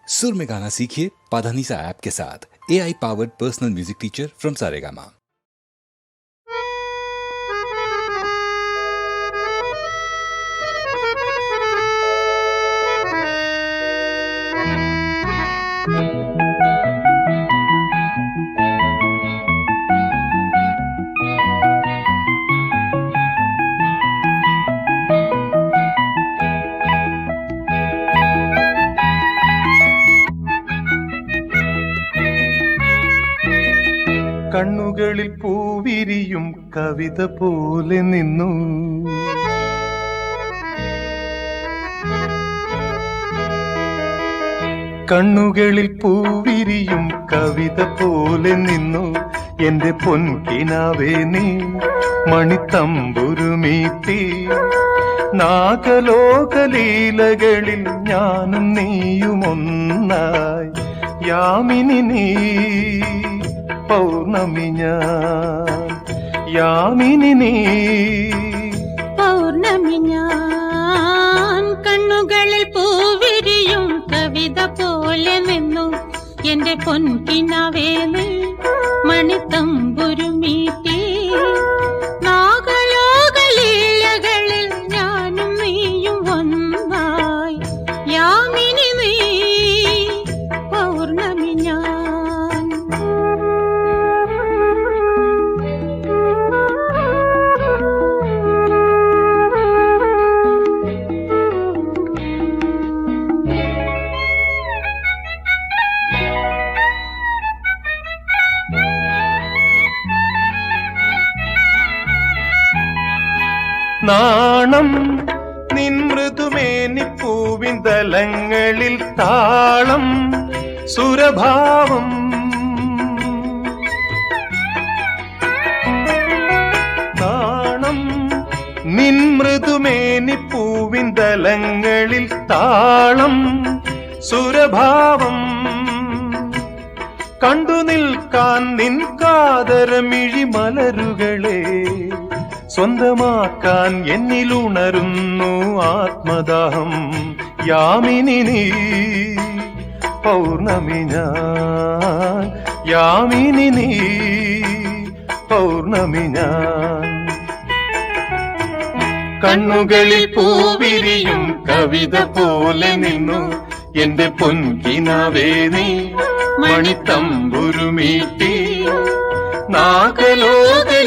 सुर में गाना सीखिए पाधानीसा ऐप के साथ। AI powered personal music teacher from Saregama. കണ്ണുകളിൽ പൂവിരിയും കവിത പോലെ നിന്നു, കണ്ണുകളിൽ പൂവിരിയും കവിത പോലെ നിന്നു എന്റെ പൊൻകിനാവേ നീ മണിത്തമ്പുരുമീട്ടി. നാഗലോകലീലകളിൽ ഞാനും നീയുമൊന്നായി യാമിനി നീ പൗർണമി ഞാൻ, യാമിനി നീ പൗർണമി ഞാൻ. കണ്ണുകളിൽ പൂവിരിയും കവിത പോലെ നിന്നു എന്റെ പൊൻകിനാവേ നീ മണിത്തമ്പുരുമീട്ടി. നാഗലോകലീലകളിൽ ഞാനും നീയും ഒന്നായി യാമിനി നീ പൗർണമി ഞാൻ. നാണം നിൻ മൃദുമേനിപ്പൂവിൻ തലങ്ങളിൽ താളം സുരഭാവം. നാണം നിൻ മൃദുമേനിപ്പൂവിൻ തലങ്ങളിൽ താളം സുരഭാവം. കണ്ടു നിൽക്കാൻ നിൻ കാതരമിഴി മലരുകളെ സ്വന്തമാക്കാൻ എന്നിലുണരുന്നു ആത്മദാഹം. യാമിനി നീ പൗർണമി ഞാൻ, യാമിനി നീ പൗർണമി ഞാൻ. കണ്ണുകളിൽ പൂവിരിയും കവിത പോലെ നിന്നു എന്റെ പൊൻകിനാവേ നീ മണിത്തമ്പുരുമീട്ടി. നാഗലോകലീലകളിൽ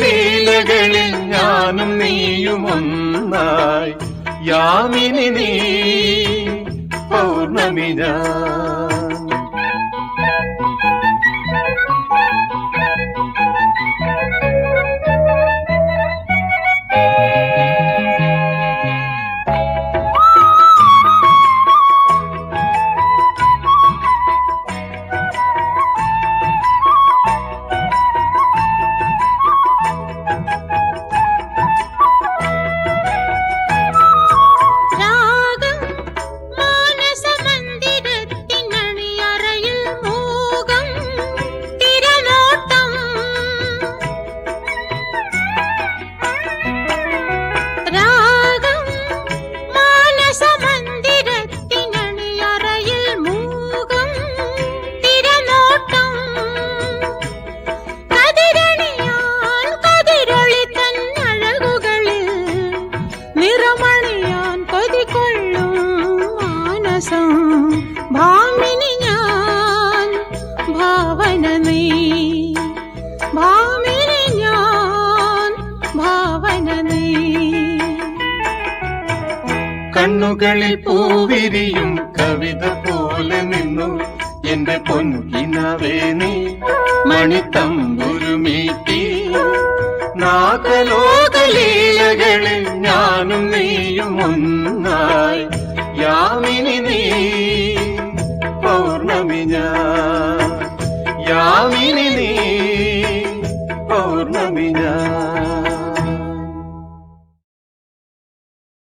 ഞാനും നീയും ഒന്നായി യാമിനി നീ പൗർണമി ഞാൻ. ഭാമിനി ഞാൻ ഭാവന നീ, ഭാമിനി ഞാൻ ഭാവന നീ. കണ്ണുകളിൽ പൂവിരിയും കവിത പോലെ നിന്നു എന്റെ പൊൻകിനാവേ നീ മണിത്തമ്പുരുമീട്ടി. നാഗലോകലീലകളിൽ ഞാനും നീയും ഒന്നായി യാമിനി നീ പൗർണമി ഞാൻ, യാമിനി നീ